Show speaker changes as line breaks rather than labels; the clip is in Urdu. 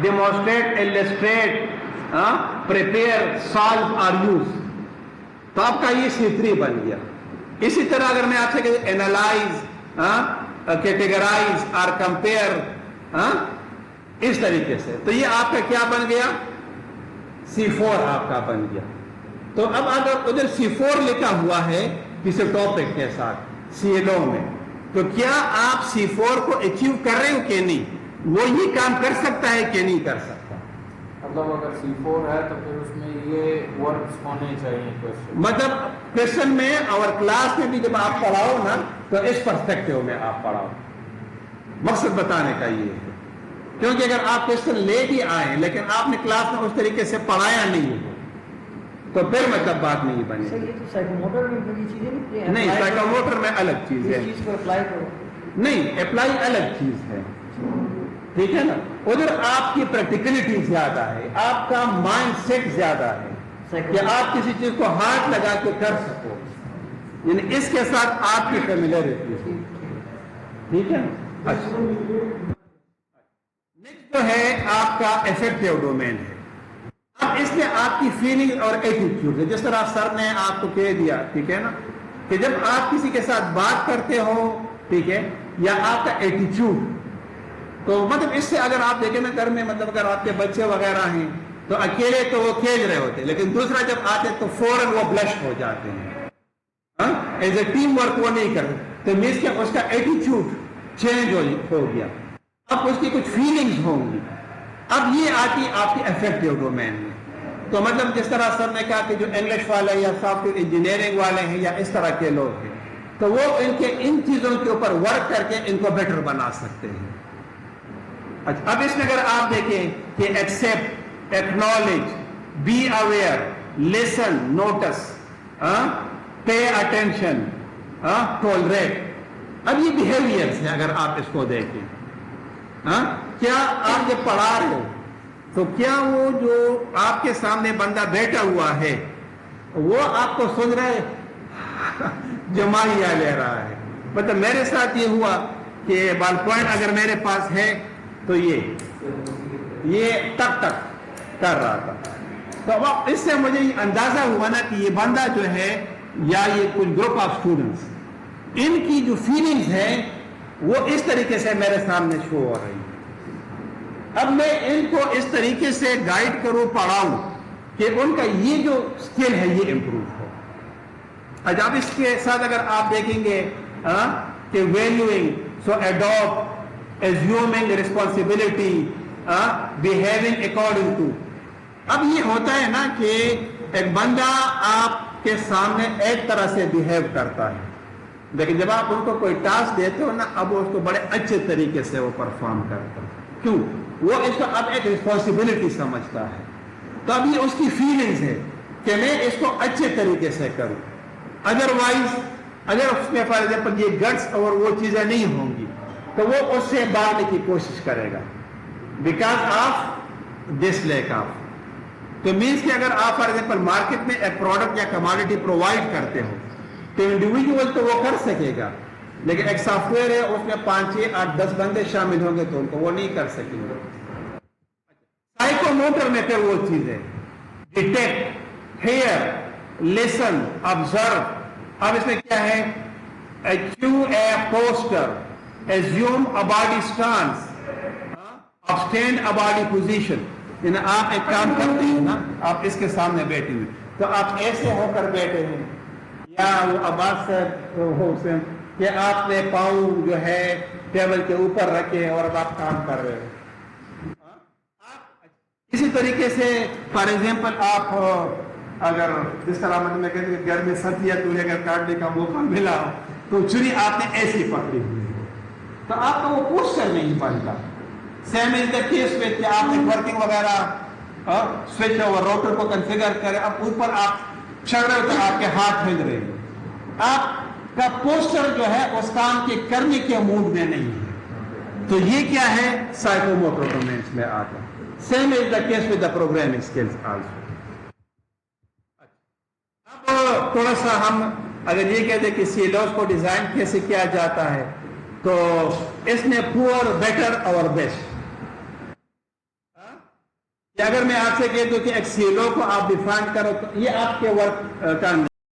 demonstrate, illustrate, prepare, solve or use. تو آپ کا یہ C3 بن گیا. اسی طرح اگر میں آپ سے کہوں analyze, categorize or compare, اس طریقے سے, تو یہ آپ کا کیا بن گیا؟ C4 آپ کا بن گیا. تو اب اگر ادھر C4 لکھا ہوا ہے کسی ٹاپک کے ساتھ CLO میں, تو کیا آپ C4 کو اچیو کر رہے ہو کہ نہیں؟ وہ یہ کام کر سکتا ہے کہ نہیں کر سکتا؟
مطلب اگر C4 ہے تو پھر اس میں یہ ورڈز ہونے چاہیے کوشچن.
مطلب کوشچن میں اور کلاس میں بھی جب آپ پڑھاؤ نا تو اس پرسپیکٹو میں آپ پڑھاؤ. مقصد بتانے کا یہ ہے, کیونکہ اگر آپ کوشچن لے بھی آئے لیکن آپ نے کلاس میں اس طریقے سے پڑھایا نہیں ہو تو پھر مطلب بات نہیں بنے. نہیں, سائیکوموٹر میں الگ چیز ہے. نہیں, اپلائی الگ چیز ہے, ٹھیک ہے نا. ادھر آپ کی پریکٹیکلٹی زیادہ ہے, آپ کا مائنڈ سیٹ زیادہ ہے کہ آپ کسی چیز کو ہاتھ لگا کے کر سکو, یعنی اس کے ساتھ آپ کی فیملیرٹی ہے, ٹھیک ہے. اچھا, نیکسٹ جو ہے آپ کا افیکٹو ڈومین ہے. اب اس میں آپ کی فیلنگ اور ایٹیٹیوڈ ہے, جس طرح سر نے آپ کو کہہ دیا, ٹھیک ہے نا, کہ جب آپ کسی کے ساتھ بات کرتے ہو, ٹھیک ہے, یا آپ کا ایٹیٹیوڈ, تو مطلب اس سے اگر آپ دیکھیں نا گھر میں, مطلب اگر آپ کے بچے وغیرہ ہیں تو اکیلے تو وہ کھیل رہے ہوتے, لیکن دوسرا جب آتے تو فوراً وہ بلش ہو جاتے ہیں, ایز اے ٹیم ورک وہ نہیں کرتے, تو مینس کہ اس کا ایٹیٹیوڈ چینج ہو گیا, اب اس کی کچھ فیلنگز ہوں گی. اب یہ آتی آپ کی افیکٹو ڈومین میں. تو مطلب جس طرح سر نے کہا کہ جو انگلش والے یا سافٹ ویئر انجینئرنگ والے ہیں یا اس طرح کے لوگ ہیں, تو وہ ان چیزوں کے اوپر ورک کر کے ان کو بیٹر بنا سکتے ہیں. اچھا, اب اس میں اگر آپ دیکھیں کہ accept, acknowledge, be aware, listen, notice, pay attention, tolerate, اب یہ بیہیویئرس ہیں. اگر آپ اس کو دیکھیں, کیا آپ جب پڑھا رہے ہو تو کیا وہ جو آپ کے سامنے بندہ بیٹھا ہوا ہے وہ آپ کو سن رہا ہے جمائیہ لے رہا ہے؟ مطلب میرے ساتھ یہ ہوا کہ بال پوائنٹ اگر میرے پاس ہے تو یہ ٹک ٹک کر رہا تھا, تو اس سے مجھے یہ اندازہ ہوا نا کہ یہ بندہ جو ہے یا یہ کچھ گروپ آف اسٹوڈنٹس, ان کی جو فیلنگز ہیں وہ اس طریقے سے میرے سامنے شو ہو رہی ہے. اب میں ان کو اس طریقے سے گائیڈ کروں, پڑھاؤں کہ ان کا یہ جو اسکل ہے یہ امپروو ہو. اب اس کے ساتھ اگر آپ دیکھیں گے کہ valuing, so adapt, assuming responsibility, behaving according to. اب یہ ہوتا ہے نا کہ ایک بندہ آپ کے سامنے ایک طرح سے بیہیو کرتا ہے, لیکن جب آپ ان کو کوئی ٹاسک دیتے ہو نا, اب وہ اس کو بڑے اچھے طریقے سے وہ پرفارم کرتا ہے. کیوں؟ وہ اس کو اب ایک رسپانسبلٹی سمجھتا ہے. تو اب یہ اس کی فیلنگز ہے کہ میں اس کو اچھے طریقے سے کروں. ادروائز اگر اس میں فار ایگزامپل یہ گٹس اور وہ چیزیں نہیں ہوں گی تو وہ اس سے بھاگنے کی کوشش کرے گا, because of this lack of. تو مینس کہ اگر آپ فار ایگزامپل مارکیٹ میں ایک پروڈکٹ یا کموڈیٹی پرووائڈ کرتے ہو تو انڈیویجول تو وہ کر سکے گا, لیکن ایک سافٹ ویئر ہے اس میں 5, 6, 8, 10 بندے شامل ہوں گے تو ان کو وہ نہیں کر سکیں گے. سائیکوموٹر میں پھر وہ چیز ہے ڈیٹیکٹ, ہیئر, لسن, آبزرو. اب اس میں کیا ہے, چو اے پوسٹر, ایزیوم ا باڈی اسٹانس, ابسٹینڈ ا باڈی پوزیشن. یعنی آپ ایک کام کرتے ہیں نا, آپ اس کے سامنے بیٹھے ہوئے تو آپ ایسے ہو کر بیٹھے ہیں, یا وہ آواز سے کہ آپ نے پاؤں جو ہے ٹیبل کے اوپر رکھے اور اب آپ کام کر رہے ہیں. اسی طریقے سے فار ایگزامپل آپ اگر جس طرح مطلب میں کہتے ہیں گھر میں سبزیاں تمہیں اگر کاٹنے کا موقع ملا تو چھری آپ نے ایسی پکڑی ہوئی ہے تو آپ کا وہ پوسچر نہیں بنتا. Same is the case with کہ آپ نے ورکنگ وغیرہ سوئچ اور روٹر کو کنفیگر کرے, اب اوپر آپ چڑھ رہے ہو تو آپ کے ہاتھ ہل رہے ہیں, آپ کا پوسچر جو ہے اس کام کے کرنے کے موڈ میں نہیں ہے. تو یہ کیا ہے, سائیکوموٹر ڈومینز میں آتا ہے. Same is the case with the programming skills also. اب تھوڑا سا ہم اگر یہ کہتے ہیں کہ سیلوز کو ڈیزائن کیسے کیا جاتا ہے تو اس میں پور, بیٹر اور بیسٹ. اگر میں آپ سے کہہ دوں کہ ایک سیلو کو آپ ڈیفائن کرو تو یہ آپ کے ورک کا